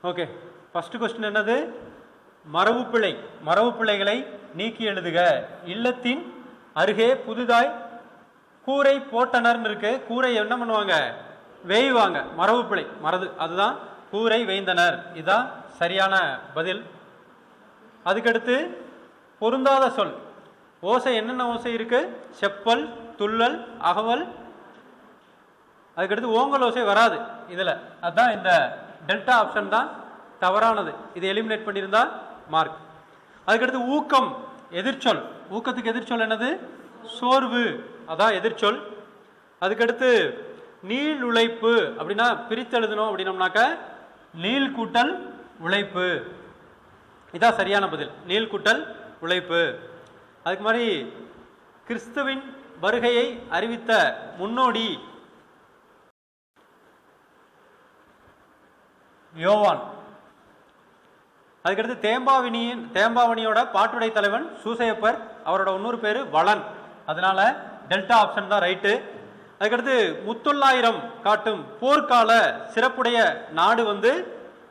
Okay, first question என்னது? மரபு பிழை. மரபு பிழைகளை நீக்கி எழுதுக. இல்லத்தின் அருகே புதிதாய் கூரை போட்டனர்னு இருக்கு. கூரை என்ன பண்ணுவாங்க? வேய்வாங்க. மரபு பிழை மரது, அதுதான் கூரை வேய்ந்தனர். இதுதான் சரியான பதில். அதுக்கடுத்து பொருந்தாத சொல். ஓசை என்னென்ன ஓசை இருக்கு? செப்பல், துள்ளல், அகவல். அதுக்கடுத்து ஓங்கல் ஓசை வராது இதுல. அதுதான் இந்த டெல்டா ஆப்ஷன் தான் தவறானது. இதை எலிமினேட் பண்ணியிருந்தா மார்க். அதுக்கடுத்து ஊக்கம் எதிர்ச்சொல். ஊக்கத்துக்கு எதிர்ச்சொல் என்னது? சோர்வு, அதான் எதிர்ச்சொல். அதுக்கடுத்து நீள் உழைப்பு அப்படின்னா பிரித்து எழுதணும் அப்படின்னம்னாக்க நீள் கூட்டல் உழைப்பு. இதான் சரியான பதில், நீள் கூட்டல் உழைப்பு. அதுக்கு மாதிரி கிறிஸ்துவின் வருகையை அறிவித்த முன்னோடி யோவான். அதுக்கடுத்து தேம்பாவணியோட பாட்டுடை தலைவன் சூசையப்பர். அவரோட இன்னொரு பேரு வளன். அதனால டெல்டா ஆப்ஷன் தான் ரைட்டு. அதுக்கடுத்து முத்தொள்ளாயிரம் காட்டும் போர்க்கால சிறப்புடைய நாடு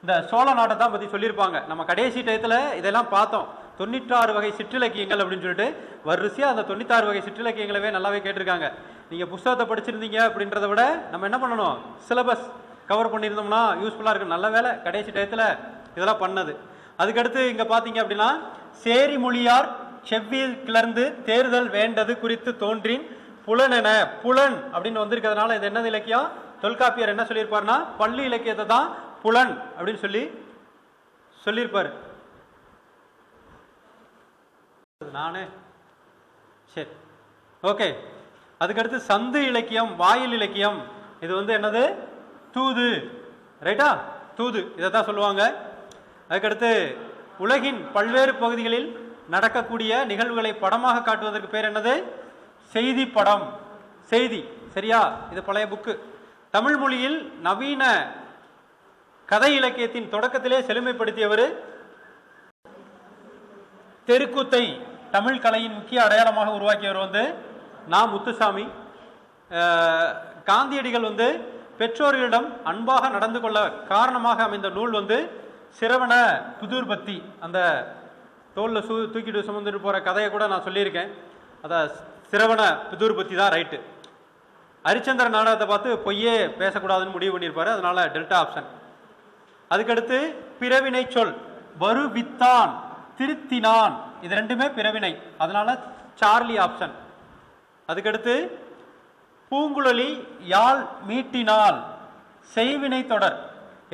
இந்த சோழ நாட்டை தான் பத்தி சொல்லியிருப்பாங்க. நம்ம கடைசி டயத்துல இதெல்லாம் பார்த்தோம். 96 வகை சிற்றிலக்கியங்கள் அப்படின்னு சொல்லிட்டு வரிசையா அந்த 96 வகை சிற்றிலக்கியங்களவே நல்லாவே கேட்டிருக்காங்க. நீங்க புத்தகத்தை படிச்சிருந்தீங்க அப்படின்றத விட நம்ம என்ன பண்ணணும், சிலபஸ் கவர் பண்ணியிருந்தோம்னா யூஸ்ஃபுல்லா இருக்கும். நல்ல வேலை கடைசி டயத்துல இதெல்லாம் பண்ணது. அதுக்கடுத்து இங்க பாத்தீங்க அப்படின்னா சேரி மொழியார் செவ்வியில் கிளர்ந்து தேர்தல் வேண்டது குறித்து தோன்றின் புலனென. புலன் அப்படின்னு வந்திருக்கிறதுனால இது என்னது இலக்கியம்? தொல்காப்பியர் என்ன சொல்லியிருப்பாருன்னா பள்ளி இலக்கியத்தை தான் புலன் அப்படின்னு சொல்லியிருப்பாரு. நானே சரி, ஓகே. அதுக்கடுத்து சந்து இலக்கியம், வாயில் இலக்கியம். இது என்னது? தூது, ரைட்டா? தூது இதை தான் சொல்லுவாங்க. அதுக்கடுத்து உலகின் பல்வேறு பகுதிகளில் நடக்கக்கூடிய நிகழ்வுகளை படமாக காட்டுவதற்கு பேர் என்னது? செய்தி படம். செய்தி, சரியா? இது பழைய புக்கு. தமிழ் மொழியில் நவீன கதை இலக்கியத்தின் தொடக்கத்திலே செழுமைப்படுத்தியவர் தெருக்கூத்தை தமிழ் கலையின் முக்கிய அடையாளமாக உருவாக்கியவர் நா. முத்துசாமி. காந்தியடிகள் பெற்றோர்களிடம் அன்பாக நடந்து கொள்ள காரணமாக அமைந்த நூல் சிரவண புதூர்பத்தி. அந்த தோல்ல தூக்கிட்டு சுமந்துட்டு போற கதையை கூட நான் சொல்லியிருக்கேன். அதான் சிரவண புதூர்பத்தி தான் ரைட்டு. ஹரிச்சந்திர நாடகத்தை பார்த்து பொய்யே பேசக்கூடாதுன்னு முடிவு பண்ணியிருப்பாரு. அதனால டெல்டா ஆப்ஷன். அதுக்கடுத்து பிறவினை சொல். வருவித்தான், திருத்தினான், இது ரெண்டுமே பிறவினை. அதனால சார்லி ஆப்ஷன். அதுக்கடுத்து பூங்குழலி யாழ் மீட்டினால். செய்வினை தொடர்.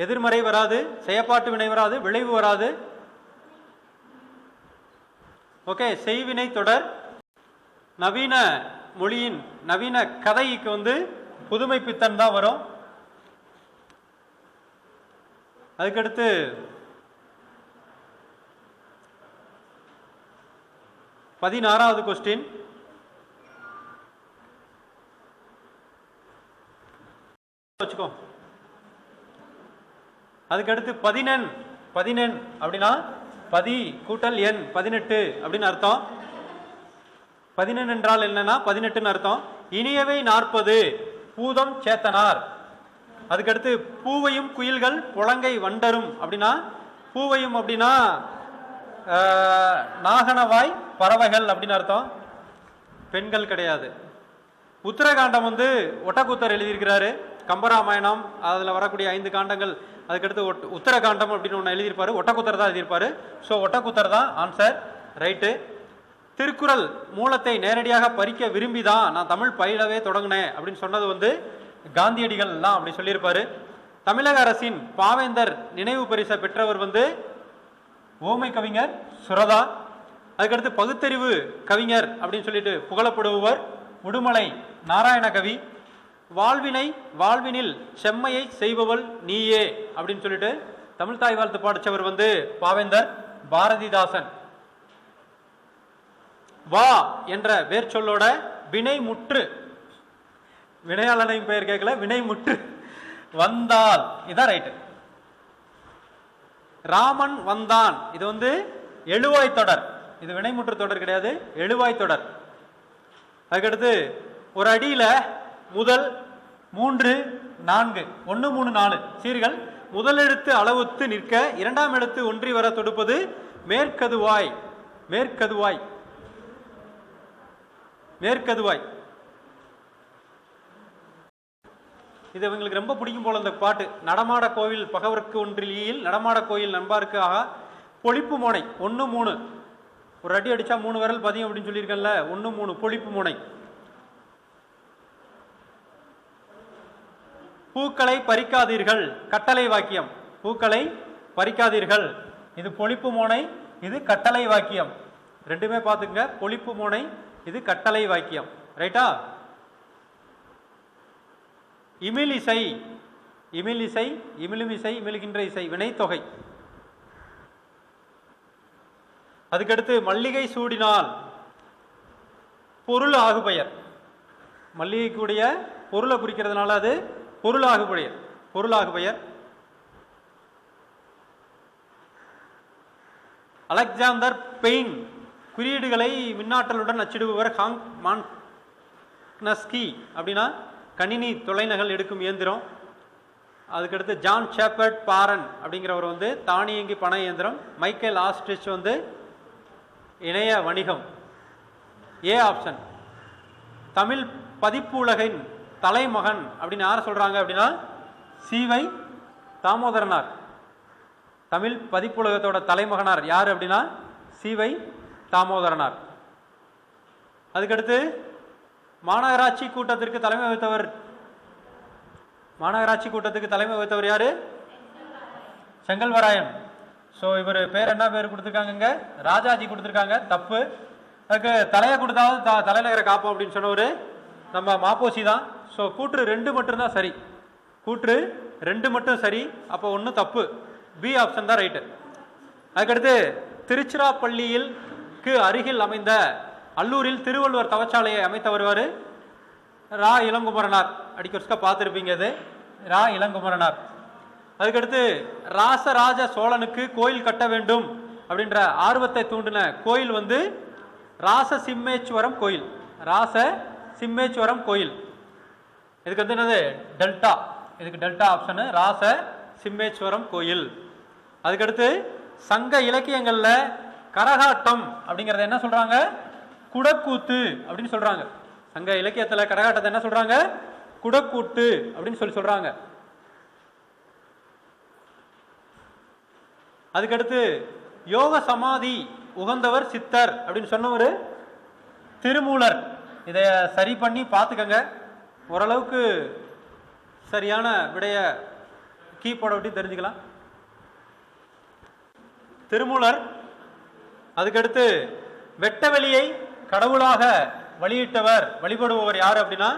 எதிர்மறை வராது, செயப்பாட்டு வினை வராது, விளைவு வராது. ஓகே, செய்வினை தொடர். நவீன மொழியின் நவீன கதைக்கு புதுமை பித்தன் தான் வரும். அதுக்கடுத்து பதினாறாவது கொஸ்டின். வச்சுக்கோ. அதுக்கடுத்து பதினெண். பதினெண் அப்படின்னா பதி கூட்டல் எண், 18 அப்படின்னு அர்த்தம். பதினெண் என்றால் என்னன்னா 18 அர்த்தம். இனியவை 40 பூதம் சேத்தனார். அதுக்கடுத்து பூவையும் குயில்கள் புலங்கை வண்டரும் அப்படின்னா பூவையும் அப்படின்னா நாகனவாய் பறவைகள் அப்படின்னு அர்த்தம். பெண்கள் கிடையாது. உத்தரகாண்டம் ஒட்டக்கூத்தர் எழுதியிருக்கிறாரு. கம்பராமாயணம் அதில் வரக்கூடிய 5 காண்டங்கள். அதுக்கடுத்து உத்தரகாண்டம் அப்படின்னு ஒன்று எழுதியிருப்பாரு. ஒட்டக்கூத்தர் தான் எழுதியிருப்பாரு. ஸோ ஒட்டக்கூத்தர் தான் ஆன்சர், ரைட்டு. திருக்குறள் மூலத்தை நேரடியாக பறிக்க விரும்பி தான் நான் தமிழ் பயிலவே தொடங்கினேன் அப்படின்னு சொன்னது காந்தியடிகள் எல்லாம் அப்படி சொல்லியிருப்பாரு. தமிழக அரசின் பாவேந்தர் நினைவு பரிசை பெற்றவர் ஓமை கவிஞர் சுரதா. அதுக்கடுத்து பகுத்தறிவு கவிஞர் அப்படின்னு சொல்லிட்டு புகழப்படுபவர் உடுமலை நாராயண கவி. வாழ்வினில் செம்மையை செய்பவள் நீயே அப்படின்னு சொல்லிட்டு தமிழ் தாய் வாழ்த்து பாடிச்சவர் பாவேந்தர் பாரதிதாசன். வா என்ற வேர் சொல்லோட வினை முற்று. வினையாளனையும் பெயர் கேட்கல, வினை முற்று. வந்தால், இதான் ரைட்டு. ராமன் வந்தான், இது எழுவாய் தொடர். இது வினைமுற்று தொடர் கிடையாது, எழுவாய் தொடர். அதுக்கடுத்து ஒரு அடியில முதல் 3, 4, 1, 3, 4 சீர்கள் முதல் எழுத்து அளவுத்து நிற்க இரண்டாம் எழுத்து ஒன்றி வர தொடுப்பது மேற்கதுவாய். மேற்கதுவாய் மேற்கதுவாய் இது இவங்களுக்கு ரொம்ப பிடிக்கும் போல இந்த பாட்டு. நடமாட கோவில் பகவருக்கு ஒன்றில் நடமாட கோயில் நண்பாருக்கு ஆக பொழிப்பு மோனை 1 3 ஒரு அடி அடிச்சா 3 விரல் பதியும் அப்படின்னு சொல்லியிருக்கேன்ல. 1 3 பொழிப்பு மோனை. பூக்களை பறிக்காதீர்கள் கட்டளை வாக்கியம். பூக்களை பறிக்காதீர்கள் இது பொழிப்பு மோனை, இது கட்டளை வாக்கியம். ரெண்டுமே பார்த்துங்க. பொழிப்பு மோனை, இது கட்டளை வாக்கியம். ரைட்டா? இமிழ் இசை இமிழ் இசை இமிழும் இசை இமிழ்கின்ற இசை வினைத்தொகை. அதுக்கடுத்து மல்லிகை சூடினால் பொருள் ஆகுபெயர். மல்லிகைக்குடைய பொருளை குறிக்கிறதுனால அது பொருள் ஆகுபெயர். பொருள் ஆகுபெயர். அலெக்சாந்தர் பெயின் குறியீடுகளை மின்னாற்றலுடன் அச்சிடுபவர். ஹாங் மான்ஸ்கி அப்படின்னா கணினி தொலைநகல் எடுக்கும் இயந்திரம். அதுக்கடுத்து ஜான் ஷெப்பர்ட் பாரன் அப்படிங்கிறவர் வந்து தானியங்கி பண இயந்திரம். மைக்கேல் ஆஸ்ட்ரிச் வந்து இணைய வணிகம். A option. தமிழ் பதிப்பு உலகின் தலைமகன் அப்படின்னு யாரை சொல்றாங்க அப்படின்னா சி.வை. தாமோதரனார். தமிழ் பதிப்புலகத்தோட தலைமகனார் யார் அப்படின்னா சி.வை. தாமோதரனார். அதுக்கடுத்து மாநகராட்சி கூட்டத்திற்கு தலைமை வகித்தவர். மாநகராட்சி கூட்டத்துக்கு தலைமை வகித்தவர் யாரு? செங்கல்வராயன். ஸோ இவர் பேர் என்ன பேர் கொடுத்துருக்காங்க? ராஜாஜி கொடுத்துருக்காங்க. தப்பு. அதுக்கு தலையை கொடுத்தாவது தலைநகரை காப்போம் அப்படின்னு சொன்னவர் நம்ம மாப்போசி தான். ஸோ கூற்று 2 மட்டும்தான் சரி. கூற்று 2 மட்டும் சரி. அப்போ 1 தப்பு. பி ஆப்ஷன் தான் ரைட்டு. அதுக்கடுத்து திருச்சிராப்பள்ளியில்க்கு அருகில் அமைந்த அல்லூரில் திருவள்ளுவர் தவச்சாலையை அமைத்தவர் ரா இளங்குமரனார். அடிக்கொருக்கா பார்த்துருப்பீங்க. அது ரா இளங்குமரனார். அதுக்கடுத்து ராசராஜ சோழனுக்கு கோயில் கட்ட வேண்டும் அப்படின்ற ஆர்வத்தை தூண்டின கோயில் வந்து ராச சிம்மேஸ்வரம் கோயில். ராச சிம்மேஸ்வரம் கோயில். இதுக்கு வந்து என்னது? டெல்டா. இதுக்கு டெல்டா ஆப்ஷனு. ராச சிம்மேஸ்வரம் கோயில். அதுக்கடுத்து சங்க இலக்கியங்கள்ல கரகாட்டம் அப்படிங்கறத என்ன சொல்றாங்க? குடக்கூத்து அப்படின்னு சொல்றாங்க. சங்க இலக்கியத்துல கரகாட்டத்தை என்ன சொல்றாங்க? குடக்கூத்து அப்படின்னு சொல்றாங்க. அதுக்கடுத்து யோக சமாதி உகந்தவர் சித்தர் அப்படின்னு சொன்னவர் திருமூலர். இதை சரி பண்ணி பார்த்துக்கங்க. ஓரளவுக்கு சரியான விடைய கீப்போட விட்டு தெரிஞ்சுக்கலாம். திருமூலர். அதுக்கடுத்து வெட்டவெளியை கடவுளாக வழிபடுபவர் யார் அப்படின்னா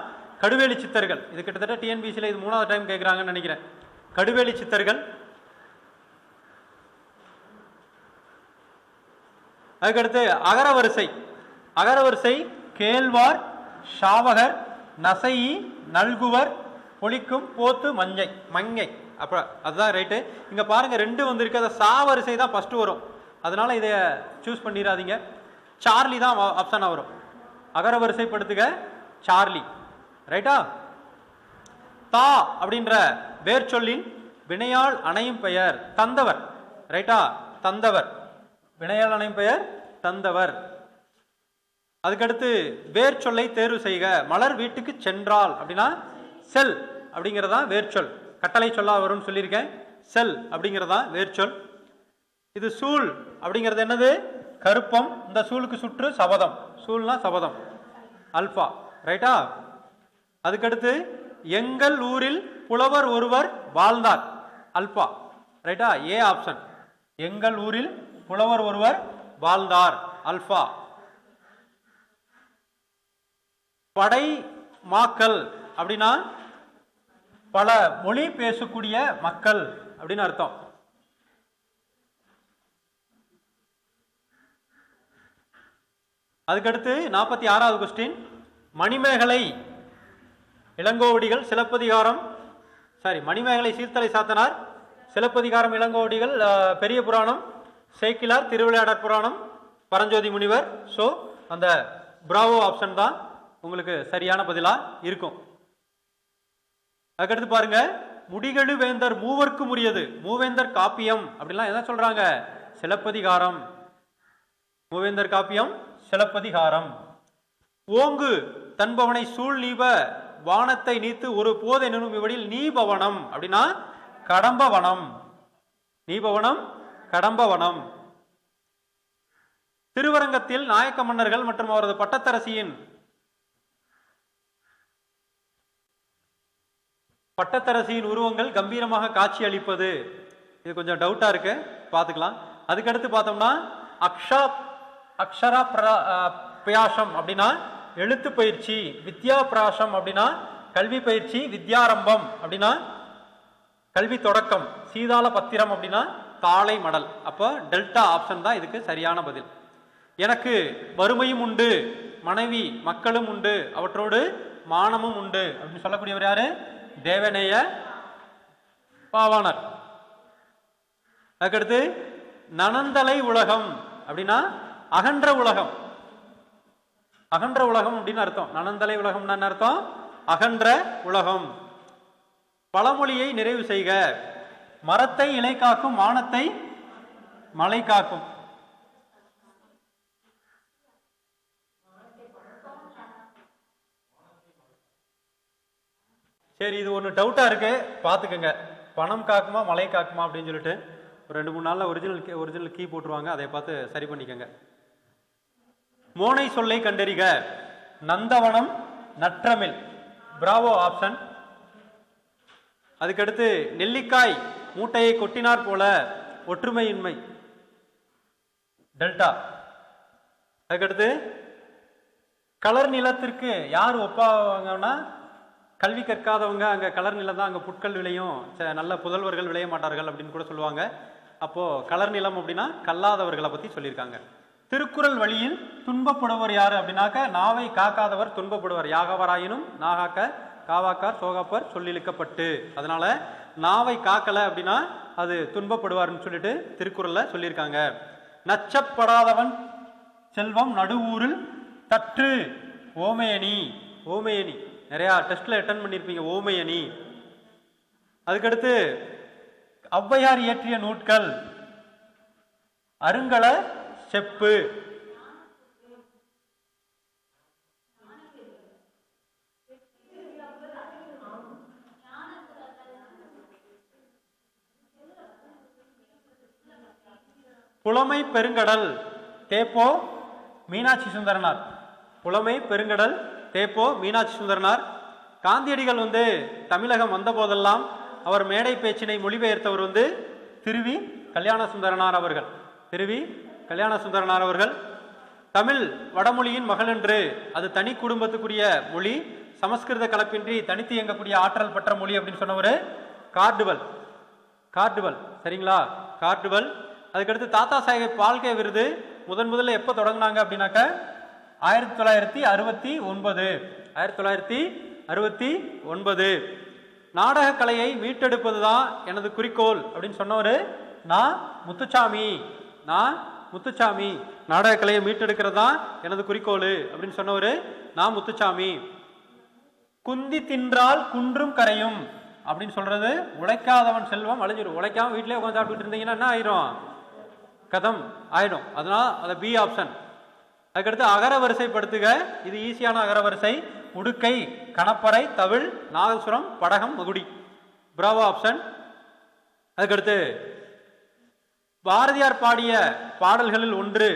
கடுவேலி சித்தர்கள். இது கிட்டத்தட்ட டிஎன்பிசியில் இது 3வது டைம் கேட்குறாங்கன்னு நினைக்கிறேன். கடுவேலி சித்தர்கள். அதுக்கடுத்து அகரவரிசை. அகரவரிசை கேழ்வார், ஷாவகர், நசையி, நல்குவர், பொலிக்கும், போத்து, மங்கை. அப்ப அதுதான் ரைட்டு. இங்க பாருங்க 2 வந்திருக்கு. அந்த சா வரிசை தான் ஃபர்ஸ்ட் வரும். அதனால இதை சூஸ் பண்ணிடாதீங்க. சார்லி தான் ஆப்ஷனா வரும். அகரவரிசைப்படுத்துக சார்லி. ரைட்டா? தா அப்படின்ற வேர் சொல்லின் வினையால் அணையும் பெயர் தந்தவர். ரைட்டா? தந்தவர். வினையால் அணையும் பெயர் தந்தவர். அதுக்கடுத்து வேர் சொல்லை தேர்வு செய்க. மலர் வீட்டுக்கு சென்றால் அப்படின்னா செல் அப்படிங்கிறதா வேர் சொல். கட்டளை சொல்லா வரும்னு சொல்லியிருக்கேன். செல் அப்படிங்கிறதா வேர் சொல். இது சூல் அப்படிங்கிறது என்னது? கருப்பம். இந்த சூலுக்கு சுற்று சபதம். சூல்னா சபதம். அல்பா. ரைட்டா? அதுக்கடுத்து எங்கள் ஊரில் புலவர் ஒருவர் வாழ்ந்தார். அல்பா. ரைட்டா? A option. எங்கள் ஊரில் புலவர் ஒருவர் வாழ்ந்தார். அல்பா. படை மாக்கள் அப்படின்னா பல மொழி பேசக்கூடிய மக்கள் அப்படின்னு அர்த்தம். அதுக்கடுத்து 46வது கொஸ்டின். மணிமேகலை இளங்கோவடிகள் சிலப்பதிகாரம் மணிமேகலை சீர்த்தலை சாத்தனார், சிலப்பதிகாரம் இளங்கோவடிகள், பெரிய புராணம், சேக்கிலார், திருவிளையாடற் புராணம், பரஞ்சோதி முனிவர். ஸோ அந்த பிராவோ ஆப்ஷன் தான் உங்களுக்கு சரியான பதிலா இருக்கும். அதுக்கடுத்து பாருங்க முடிகெழு வேந்தர் மூவர்க்கும் உரியது. மூவேந்தர் காப்பியம் அப்படிலாம் எதை சொல்றாங்க? சிலப்பதிகாரம். மூவேந்தர் காப்பியம் சிலப்பதிகாரம். ஓங்கு தன்பவனை சூழ் நீப வானத்தை நீத்து ஒரு போதை நினும் இவடில் நீபவனம் அப்படின்னா கடம்பவனம். நீபவனம் கடம்பவனம். திருவரங்கத்தில் நாயக்க மன்னர்கள் மற்றும் அவரது பட்டத்தரசியின் உருவங்கள் கம்பீரமாக காட்சி அளிப்பது. இது கொஞ்சம் டவுட்டா இருக்கு, பார்த்துக்கலாம். அதுக்கடுத்து பார்த்தோம்னா அக்ஷரா பிரயாசம் அப்படின்னா எழுத்து பயிற்சி. வித்யா பிராசம் அப்படின்னா கல்வி பயிற்சி. வித்யாரம்பம் அப்படின்னா கல்வி தொடக்கம். சீதால பத்திரம் அப்படின்னா தாளை மடல். அப்போ டெல்டா ஆப்ஷன் தான் இதுக்கு சரியான பதில். எனக்கு வறுமையும் உண்டு, மனைவி மக்களும் உண்டு, அவற்றோடு மானமும் உண்டு அப்படின்னு சொல்லக்கூடியவர் யாரு? தேவநேய பாவாணர். அதுக்கடுத்து நனந்தலை உலகம் அப்படின்னா அகன்ற உலகம். அகன்ற உலகம் அப்படின்னு அர்த்தம். நனந்தலை உலகம்னா என்ன அர்த்தம்? அகன்ற உலகம். பழமொழியை நிறைவு செய்க. மரத்தை இலை காக்கும், மானத்தை மலை காக்கும். சரி, இது ஒன்று டவுட்டா இருக்கு, பார்த்துக்கங்க. பணம் காக்குமா மலை காக்குமா அப்படின்னு சொல்லிட்டு ஒரு 2-3 நாள்ல ஒரிஜினல் கீ போட்டுருவாங்க, அதை பார்த்து சரி பண்ணிக்கங்க. மோனை சொல்லை கண்டறிக. நந்தவனம் நற்றமிழ். Bravo option. அதுக்கடுத்து நெல்லிக்காய் மூட்டையை கொட்டினார் போல ஒற்றுமையின்மை. டெல்டா. அதுக்கடுத்து கலர் நிலத்திற்கு யார் ஒப்பாவாங்கன்னா கல்வி கற்காதவங்க. அங்க கலர் நிலம் தான், அங்க புட்கள் விளையும், நல்ல புதல்வர்கள் விளைய மாட்டார்கள் அப்படின்னு கூட சொல்லுவாங்க. அப்போ கலர் நிலம் அப்படின்னா கல்லாதவர்களை பத்தி சொல்லியிருக்காங்க. திருக்குறள் வழியில் துன்பப்படுவர் யாரு அப்படின்னாக்க நாவை காக்காதவர் துன்பப்படுவர். யாகவராயினும் நாகாக்க காவாக்கார் சோகாப்பர் சொல்லிழுக்கப்பட்டு. அதனால நாவை காக்கல அப்படின்னா அது துன்பப்படுவார்னு சொல்லிட்டு திருக்குறள்ல சொல்லியிருக்காங்க. நச்சப்படாதவன் செல்வம் நடுவூரில் தற்று. ஓமையணி. ஓமையணி நிறைய டெஸ்ட்ல அட்டென்ட் பண்ணிருப்பீங்க. ஓமையணி. அதுக்கடுத்து ஔவையார் இயற்றிய நூட்கள். அருங்கல செப்பு. புலமை பெருங்கடல். தேப்போ மீனாட்சி சுந்தரனார். புலமை பெருங்கடல் தேப்போ மீனாட்சி சுந்தரனார். காந்தியடிகள் தமிழகம் வந்த போதெல்லாம் அவர் மேடை பேச்சினை மொழிபெயர்த்தவர் திருவி கல்யாண சுந்தரனார் அவர்கள். திருவி கல்யாண சுந்தரனார் அவர்கள். தமிழ் வடமொழியின் மகள் என்று, அது தனி குடும்பத்துக்குரிய மொழி, சமஸ்கிருத கலப்பின்றி தனித்து இயங்கக்கூடிய ஆற்றல் பெற்ற மொழி அப்படின்னு சொன்னவர் கார்டுவல். கார்டுவல் சரிங்களா? கார்டுவல். அதுக்கடுத்து தாத்தா சாஹேப் பால்கே விருது முதல்ல எப்போ தொடங்கினாங்க அப்படின்னாக்க 1969. 1969. நாடக கலையை மீட்டெடுப்பது தான் எனது குறிக்கோள் அப்படின்னு சொன்னவர் நான் முத்துச்சாமி. நான் முத்துச்சாமி. நாடக கலையை மீட்டெடுக்கிறது தான் எனது குறிக்கோள் அப்படின்னு சொன்னவர் நான் முத்துச்சாமி. குந்தி தின்றால் குன்றும் கரையும் அப்படின்னு சொல்றது உழைக்காதவன் செல்வம் அழிஞ்சிடும். உழைக்காம வீட்டிலே உட்காந்து சாப்பிட்டு இருந்தீங்கன்னா என்ன ஆயிரும்? கதம் ஆயிடும். அதனால அது பி ஆப்ஷன். அதுக்கடுத்து அகர வரிசைப்படுத்துக. இது ஈஸியான அகர வரிசை. உடுக்கை, கணப்பறை, தவிழ், நாதசுரம், படகம், மகுடி. Bravo option. அதுக்கடுத்து பாரதியார் பாடிய பாடல்களில் ஒன்று.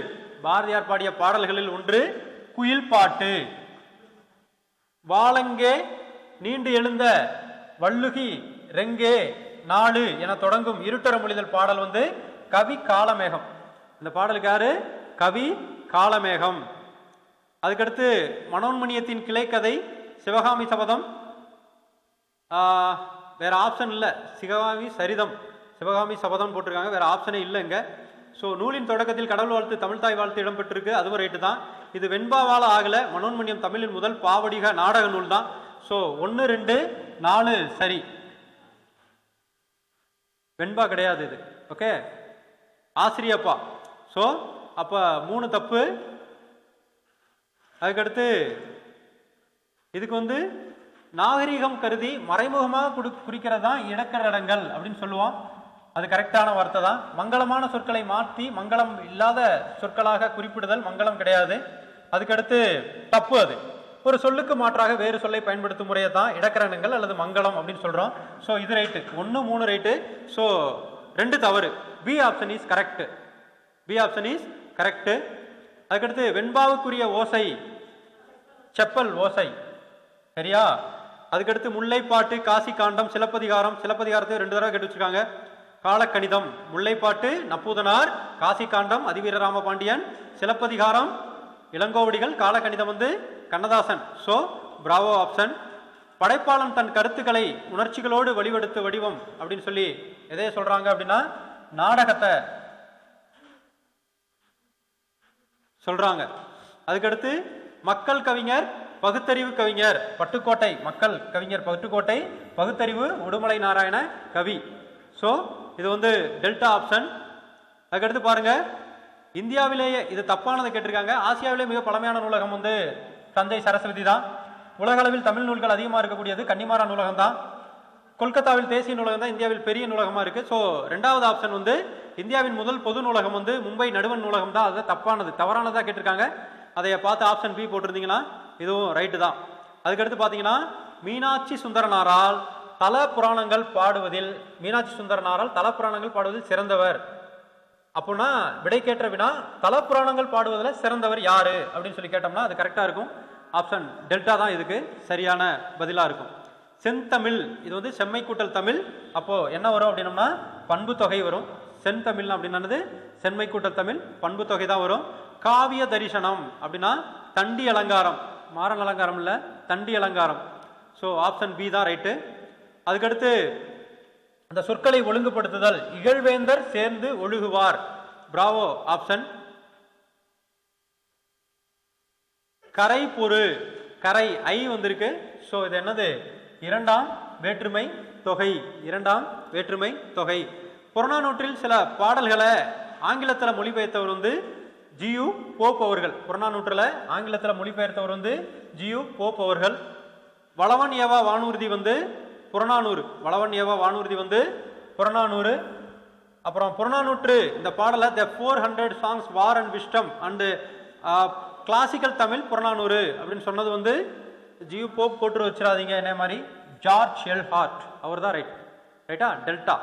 பாரதியார் பாடிய பாடல்களில் ஒன்று குயில் பாட்டு. வாளங்கே நீண்டு எழுந்த வள்ளுகி ரெங்கே நாடு என தொடங்கும் இருட்டர மொழிதல் பாடல் கவி காலமேகம். இந்த பாடலுக்கு யாரு? கவி காலமேகம். அதுக்கடுத்து மனோன்மணியத்தின் கிளைக்கதை சிவகாமி சபதம். வேற ஆப்ஷன் இல்லை. சிவகாமி சரிதம், சிவகாமி சபதம் போட்டிருக்காங்க, வேற ஆப்ஷனே இல்லைங்க. ஸோ நூலின் தொடக்கத்தில் கடவுள் வாழ்த்து, தமிழ்தாய் வாழ்த்து இடம்பெற்றிருக்கு, அதுவும் ரைட்டு தான். இது வெண்பாவால் ஆகல. மனோன்மணியம் தமிழின் முதல் பாவடிக நாடக நூல் தான். ஸோ 1, 2, 4 சரி. வெண்பா கிடையாது இது. ஓகே, ஆசிரியப்பா. ஸோ அப்ப 3 தப்பு. அதுக்கடுத்து இதுக்கு நாகரீகம் கருதி மறைமுகமாக குறிக்கிறது தான் இடக்கரடங்கள் அப்படின்னு சொல்லுவோம். அது கரெக்டான வார்த்தை தான். மங்களமான சொற்களை மாற்றி மங்களம் இல்லாத சொற்களாக குறிப்பிடுதல் மங்களம் கிடையாது. அதுக்கடுத்து தப்பு. அது ஒரு சொல்லுக்கு மாற்றாக வேறு சொல்லை பயன்படுத்தும் முறையை தான் இடக்கரணங்கள் அல்லது மங்களம் அப்படின்னு சொல்றோம். ஸோ இது ரைட்டு. 1 3 ரைட்டு. ஸோ 2 தவறு. B option is correct. B option is correct. அதுக்கடுத்து வெண்பாவுக்குரிய ஓசை செப்பல் ஓசை, சரியா? அதுக்கடுத்து முல்லைப்பாட்டு, காசி காண்டம், சிலப்பதிகாரம். சிலப்பதிகாரத்தை 2 தடவை கேட்டு வச்சிருக்காங்க. Kalakkanitham, Mullaippattu Napputhanar, Kasi Kandam Athiveerarama Pandiyan, Silappathikaram Ilangovadigal, Kalakkanitham Kannadasan. So bravo option. படைப்பாளன் தன் கருத்துக்களை உணர்ச்சிகளோடு வடிவெடுத்த வடிவம் அப்படின்னு சொல்லி எதைய சொல்றாங்க அப்படின்னா நாடகத்தை சொல்றாங்க. அதுக்கடுத்து மக்கள் கவிஞர் பகுத்தறிவு கவிஞர் பட்டுக்கோட்டை, மக்கள் கவிஞர் பட்டுக்கோட்டை, பகுத்தறிவு உடுமலை நாராயண கவி. ஸோ இது டெல்டா ஆப்ஷன். அதுக்கடுத்து பாருங்க, இந்தியாவிலேயே இது தப்பானதை கேட்டிருக்காங்க. ஆசியாவிலே மிக பழமையான நூலகம் தஞ்சை சரஸ்வதி தான். உலக அளவில் தமிழ் நூல்கள் அதிகமாக இருக்கக்கூடியது கன்னிமாரா நூலகம் தான். கொல்கத்தாவில் தேசிய நூலகம் தான் இந்தியாவில் பெரிய நூலகமாக இருக்கு. ஸோ 2வது ஆப்ஷன் இந்தியாவின் முதல் பொது நூலகம் மும்பை நடுவன் நூலகம் தான். அது தப்பானது, தவறானதாக கேட்டிருக்காங்க. அதை பார்த்து ஆப்ஷன் பி போட்டிருந்தீங்கன்னா இதுவும் ரைட்டு தான். அதுக்கடுத்து பார்த்தீங்கன்னா மீனாட்சி சுந்தரனாரால் தல புராணங்கள் பாடுவதில், மீனாட்சி சுந்தரனாரால் தல புராணங்கள் பாடுவதில் சிறந்தவர் அப்படின்னா விடைக்கேற்ற வினா தல புராணங்கள் பாடுவதில் சிறந்தவர் யாரு அப்படின்னு சொல்லி கேட்டோம்னா அது கரெக்டாக இருக்கும். ஆப்ஷன் டெல்டா தான் இதுக்கு சரியான பதிலாக இருக்கும். செந்தமிழ் இது செம்மை கூட்டல் தமிழ். அப்போ என்ன வரும் அப்படின்னம்னா பண்பு தொகை வரும். செந்தமிழ் அப்படின்னானது செம்மை கூட்டல் தமிழ், பண்பு தொகை தான் வரும். காவிய தரிசனம் அப்படின்னா தண்டி அலங்காரம், மாறன் அலங்காரம் இல்லை, தண்டி அலங்காரம். ஸோ ஆப்ஷன் பி தான் ரைட்டு. அதுக்கடுத்து அந்த சொற்களை ஒழுங்குபடுத்துதல், இகழ்வேந்தர் சேர்ந்து ஒழுகுவார். Bravo option. கரை பொரு, கரை ஐ வந்திருக்கு. ஸோ இது என்னது? 2ஆம் வேற்றுமை தொகை, 2ஆம் வேற்றுமை தொகை. புறநானூற்றில் சில பாடல்களை ஆங்கிலத்தில் மொழிபெயர்த்தவர் ஜியு போப் அவர்கள். புறநானூற்றில் ஆங்கிலத்தில் மொழிபெயர்த்தவர் ஜியு போப் அவர்கள். வளவன் ஏவா வானூர்தி புறநானூறு, வளவன் ஏவா வானூர்தி புறநானூறு. அப்புறம் புறநானூற்று இந்த பாடலை த 400 songs war and wisdom and classical Tamil Purananuru அப்படின்னு சொன்னது ஜியு போப் போட்டு வச்சிடாதீங்க. என்ன மாதிரி ஜார்ஜ் எல் ஹார்ட் அவர் தான் ரைட். ரைட்டா? டெல்டா.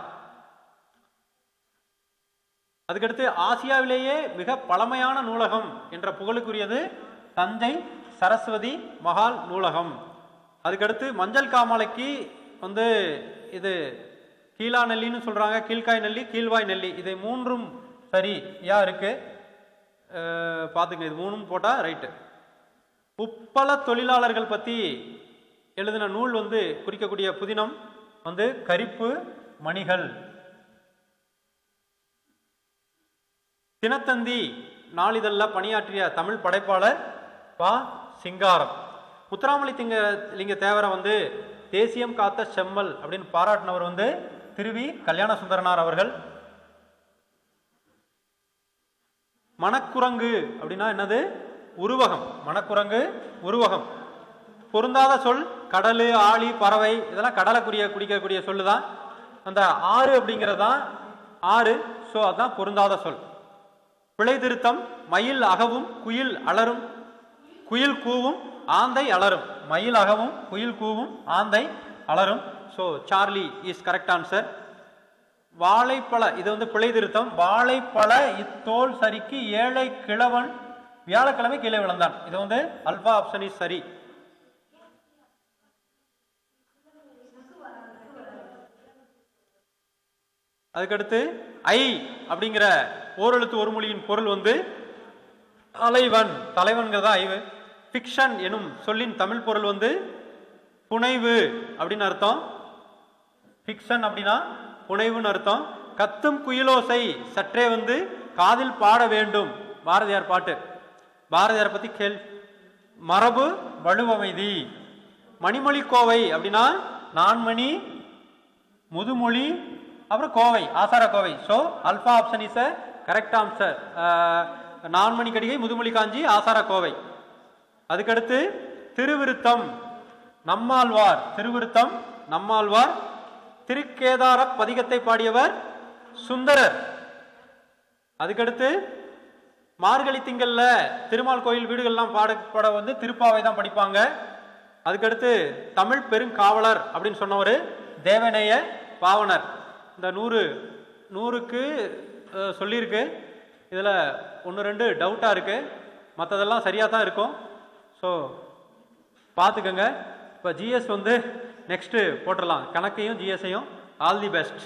அதுக்கடுத்து ஆசியாவிலேயே மிக பழமையான நூலகம் என்ற புகழுக்குரியது தஞ்சை சரஸ்வதி மகால் நூலகம். அதுக்கடுத்து மஞ்சள் காமாலைக்கு இது கீழா நெல்லின்னு சொல்றாங்க, கீழ்காய் நெல்லி, கீழ்வாய் நெல்லி. இதை 3ம் சரியா இருக்கு. பார்த்துங்க, இது 3ம் போட்டா ரைட்டு. உப்பள தொழிலாளர்கள் பற்றி எழுதின நூல் குறிக்கக்கூடிய புதினம் கரிப்பு மணிகள். தினத்தந்தி நாளிதழ்ல பணியாற்றிய தமிழ் படைப்பாளர் பா. சிங்காரம். முத்துராமலி லிங்க தேவரை தேசியம் காத்த செம்மல் அப்படின்னு பாராட்டினவர் திருவி கல்யாண சுந்தரனார் அவர்கள். மணக்குரங்கு அப்படின்னா என்னது? உருவகம். மணக்குரங்கு உருவகம். பொருந்தாத சொல் கடலு, ஆழி, பறவை, இதெல்லாம் கடலை குடிக்கக்கூடிய சொல்லு தான். அந்த ஆறு அப்படிங்கிறதான் ஆறு. ஸோ அதுதான் பொருந்தாத சொல். பிழை திருத்தம் மயில் அகவும் குயில் அலரும், குயில் கூவும் ஆந்தை அலரும். மயில் அகவும் குயில் கூவும் ஆந்தை அலரும். So Charlie is correct answer. வாழைப்பழ இது பிழை திருத்தம். வாழைப்பழ இத்தோல் சரிக்கு ஏழை கிழவன் வியாழக்கிழமை கீழே விழுந்தான். இது அல்பா ஆப்ஷன் இஸ் சரி. அதுக்கடுத்து ஐ அப்படிங்கிற ஓரெழுத்து ஒரு மொழியின் பொருள் தலைவன். தலைவன்கிறதா ஐவு. ஃபிக்ஷன் எனும் சொல்லின் தமிழ் பொருள் புனைவு அப்படின்னு அர்த்தம். ஃபிக்ஷன் அப்படின்னா புனைவுன்னு அர்த்தம். கத்தும் குயிலோசை சற்றே காதில் பாட வேண்டும். பாரதியார் பாட்டு. பாரதியார் பத்தி மரபு வலுவமைதி. மணிமொழி கோவை அப்படின்னா நான்மணி, முதுமொழி, அப்புறம் கோவை, Achara Kovai. So alpha option is correct answer. Nanmani Kadigai, Mudhumozhi Kanchi, Achara Kovai. அதுக்கடுத்து திருவிருத்தம். நம்மாழ்வார் திருவிருத்தம் நம்மாழ்வார். திருக்கேதார பதிகத்தை பாடியவர் சுந்தரர். அதுக்கடுத்து மார்கழி திங்கள்ல திருமால் கோயில் வீடுகள்லாம் பாட வந்து திருப்பாவை தான் படிப்பாங்க. அதுக்கடுத்து தமிழ் பெருங்காவலர் அப்படின்னு சொன்னவர் தேவநேய பாவனர். இந்த 100க்கு சொல்லியிருக்கு. இதில் 1-2 டவுட்டாக இருக்குது, மற்றதெல்லாம் சரியாக தான் இருக்கும். ஸோ பார்த்துக்கோங்க. இப்போ ஜிஎஸ் வந்து நெக்ஸ்ட்டு போட்டுடலாம், கணக்கையும் ஜிஎஸ்ஸையும். All the best.